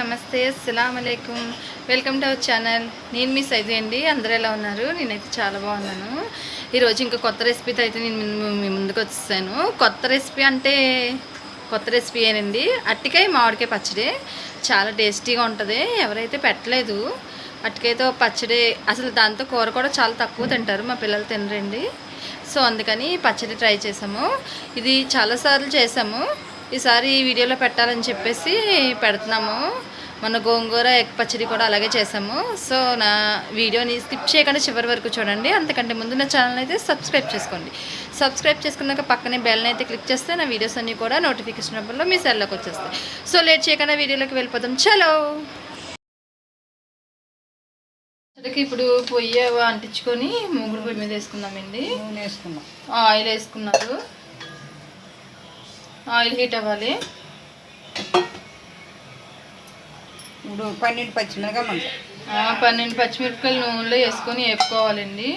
నమస్తే, అస్సలాము అలైకుం. Welcome to our channel. నేను మీ సైజు అండి. అందరూ ఎలా ఉన్నారు? నేనైతే చాలా బాగున్నాను. ఈరోజు ఇంకా కొత్త రెసిపీతో అయితే నేను మీ ముందుకు వచ్చేసాను. కొత్త రెసిపీ ఏనండి, అరటికాయ మామిడికాయ పచ్చడి. చాలా టేస్టీగా ఉంటుంది. ఎవరైతే పెట్టలేదు అరటికాయతో పచ్చడి, అసలు దాంతో కూర కూడా చాలా తక్కువ తింటారు, మా పిల్లలు తినరండి. సో అందుకని పచ్చడి ట్రై చేసాము. ఇది చాలాసార్లు చేసాము, ఈసారి ఈ వీడియోలో పెట్టాలని చెప్పేసి పెడుతున్నాము. మన గోంగూర ఎగ్ పచ్చడి కూడా అలాగే చేసాము. సో నా వీడియోని స్కిప్ చేయకుండా చివరి వరకు చూడండి. అంతకంటే ముందు నా ఛానల్ అయితే సబ్స్క్రైబ్ చేసుకోండి. సబ్స్క్రైబ్ చేసుకున్నాక పక్కనే బెల్ని అయితే క్లిక్ చేస్తే నా వీడియోస్ అన్నీ కూడా నోటిఫికేషన్ రూపంలో మీ సెల్లోకి వచ్చేస్తాయి. సో లేట్ చేయకుండా వీడియోలోకి వెళ్ళిపోతాం. చలో. ఇప్పుడు పొయ్యి అంటించుకొని మూగుడు పొయ్యి మీద వేసుకుందామండి. ఆయిల్ వేసుకున్నారు. ఆయిల్ హీట్ అవ్వాలి. ఇప్పుడు 12 పచ్చిమిరపకాయలు 12 పచ్చిమిరపకాయలు నూనెలో వేసుకొని వేపుకోవాలండి.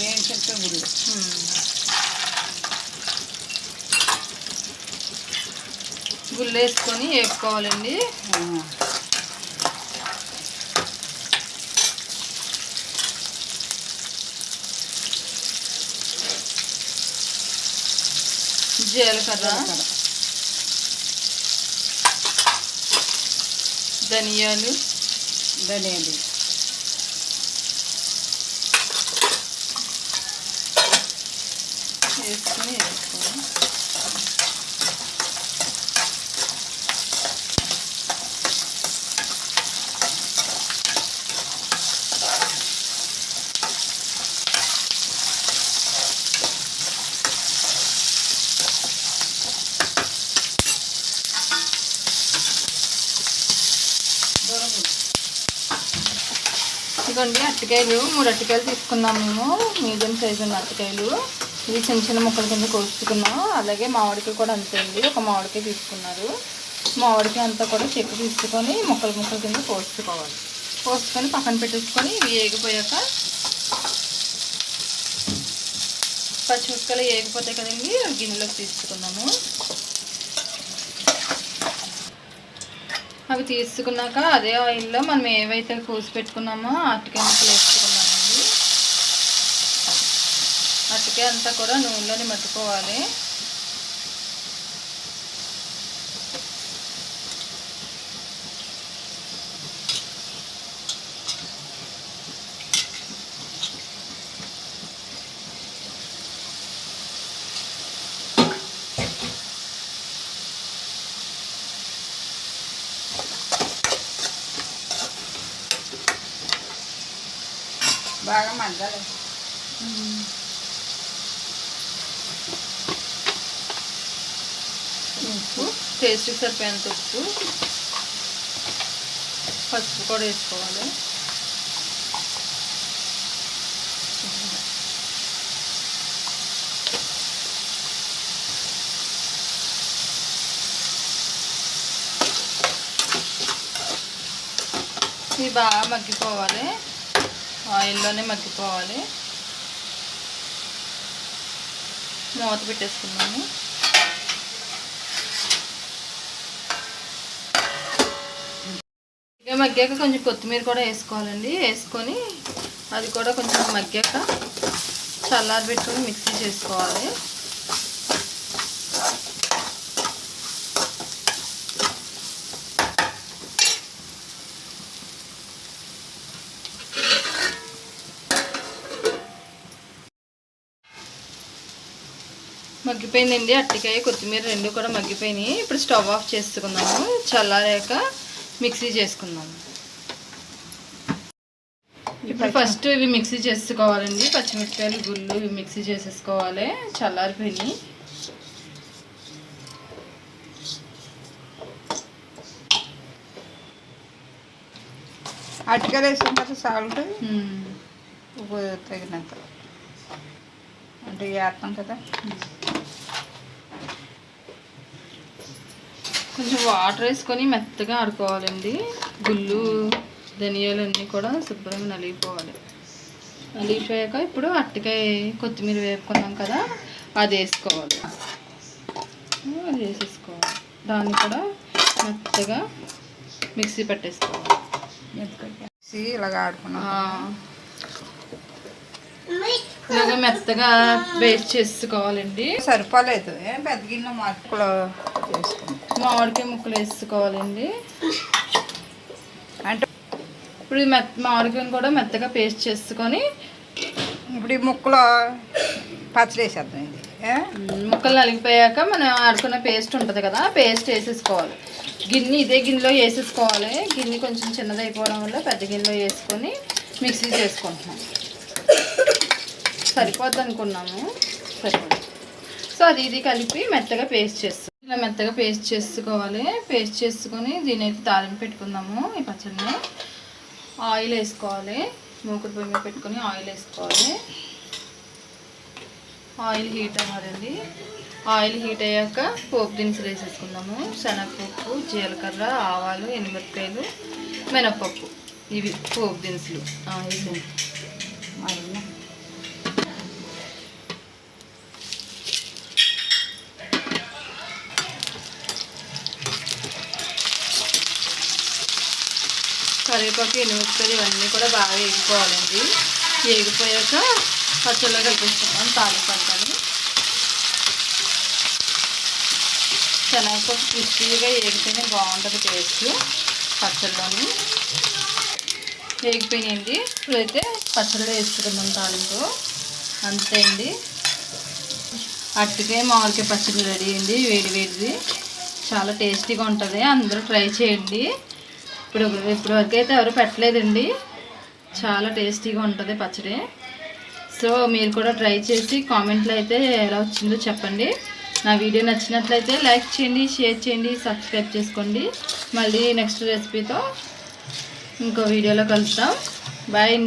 ఏం చెప్తే గుడి గుళ్ళు వేసుకొని వేపుకోవాలండి. జీలకర్ర, ధనియాలు వేసుకొని వేసుకోవాలి. ఇదిగోండి అరటికాయలు, 3 అరటికాయలు తీసుకున్నాం మేము. మీడియం సైజు ఉన్న అరటికాయలు. ఇవి చిన్న చిన్న ముక్కల కింద కోసుకున్నాం. అలాగే మామిడికాయ కూడా అంతే అండి, ఒక మామిడికాయ తీసుకున్నారు. మామిడికాయ అంతా కూడా చెక్కు తీసుకొని ముక్కల కింద కోసుకోవాలి. కోసుకొని పక్కన పెట్టేసుకొని ఇవి వేగిపోయాక, పచ్చిమిరపకాయలు వేగిపోతాయి కదండి, గిన్నెలోకి తీసుకున్నాము. అవి తీసుకున్నాక అదే ఆయిల్లో మనం ఏవైతే కోసి పెట్టుకున్నామో అరటికాయ ముక్కలు వేసుకున్నామండి. అరటికాయ అంతా కూడా నూనెలోని మట్టుకోవాలి. బాగా మగ్గాలి. ఉప్పు, టేస్ట్కి సరిపోయేంత ఉప్పు, పసుపు కూడా వేసుకోవాలి. ఇవి బాగా మగ్గిపోవాలి, ఆయిల్లోనే మగ్గిపోవాలి. మూత పెట్టేసుకున్నాము. ఇక మగ్గాక కొంచెం కొత్తిమీర కూడా వేసుకోవాలండి. వేసుకొని అది కూడా కొంచెం మగ్గాక చల్లారి పెట్టుకొని మిక్సీ చేసుకోవాలి. మగ్గిపోయిందండి. అరటికాయ కొత్తిమీర రెండు కూడా మగ్గిపోయినాయి. ఇప్పుడు స్టవ్ ఆఫ్ చేసుకున్నాము. చల్లారాక మిక్సీ చేసుకున్నాము. ఇప్పుడు ఫస్ట్ ఇవి మిక్సీ చేసుకోవాలండి. పచ్చిమిరపకాయలు, గుళ్ళు ఇవి మిక్సీ చేసేసుకోవాలి. చల్లారిపోయినాయి. అరటికాయలు వేసిన తర్వాత సాల్ట్, ఉప్పు తగినంత, అంటే వేస్తాం కదా. కొంచెం వాటర్ వేసుకొని మెత్తగా ఆడుకోవాలండి. గుళ్ళు ధనియాలు అన్నీ కూడా శుభ్రంగా నలిగిపోవాలి. నలిగిపోయాక ఇప్పుడు అరటికాయ కొత్తిమీర వేపుకున్నాం కదా, అది వేసుకోవాలి. అది వేసేసుకోవాలి. దాన్ని కూడా మెత్తగా మిక్సీ పట్టేసుకోవాలి. ఇలాగ ఆడుకున్నాం. ఇలాగ మెత్తగా పేస్ట్ చేసుకోవాలండి. సరిపోలేదు, పెద్ద గిన్నె ముక్కలు వేసుకున్నాం. మామిడికాయ ముక్కలు వేసుకోవాలండి. అంటే ఇప్పుడు మామిడికాయని కూడా మెత్తగా పేస్ట్ చేసుకొని ఇప్పుడు ఈ ముక్కలు పచ్చడి వేసేద్దాం. ఇది ముక్కలు నలిగిపోయాక మనం ఆడుకున్న పేస్ట్ ఉంటుంది కదా, పేస్ట్ వేసేసుకోవాలి. ఇదే గిన్నెలో వేసేసుకోవాలి. గిన్నె కొంచెం చిన్నది అయిపోవడం వల్ల పెద్ద గిన్నెలో వేసుకొని మిక్సీ చేసుకుంటున్నాం. సరిపోద్ది అనుకున్నాము, సరిపోద్ది. సో ఇది కలిపి మెత్తగా పేస్ట్ చేస్తాం. ఇలా మెత్తగా పేస్ట్ చేసుకోవాలి. పేస్ట్ చేసుకొని దీనైతే తాలింపు పెట్టుకుందాము. ఈ పచ్చడిని ఆయిల్ వేసుకోవాలి. మూకుడు పొయ్యి మీద పెట్టుకొని ఆయిల్ వేసుకోవాలి. ఆయిల్ హీట్ అవ్వాలండి. ఆయిల్ హీట్ అయ్యాక పోపు దినుసులు వేసేసుకుందాము. శనగపప్పు, జీలకర్ర, ఆవాలు, ఎనిమిరపకాయలు, మినప్పప్పు, ఇవి పోపు దినుసులు వేసేయండి. కరివేపాకు, ఎనిమిరపకాయలు ఇవన్నీ కూడా బాగా వేగిపోవాలండి. వేగిపోయాక పచ్చళ్ళలో కలిపిస్తున్నాం తాలింపు అంటాను. శనగపప్పు క్రిస్పీగా వేగితేనే బాగుంటుంది టేస్ట్ పచ్చళ్ళలోని. వేగిపోయినాయండి. ఇప్పుడైతే పచ్చళ్ళు వేసుకుందాం తాలింపు. అంతే అండి, అరటికాయ మామిడికాయ పచ్చడి రెడీ అండి. వేడి వేడిది చాలా టేస్టీగా ఉంటుంది. అందరూ ట్రై చేయండి. ఇప్పుడు వరకు అయితే ఎవరు పెట్టలేదండి. చాలా టేస్టీగా ఉంటుంది పచ్చడి. సో మీరు కూడా ట్రై చేసి కామెంట్లో అయితే ఎలా వచ్చిందో చెప్పండి. నా వీడియో నచ్చినట్లయితే లైక్ చేయండి, షేర్ చేయండి, సబ్స్క్రైబ్ చేసుకోండి. మళ్ళీ నెక్స్ట్ రెసిపీతో ఇంకో వీడియోలో కలుస్తాం. బాయ్.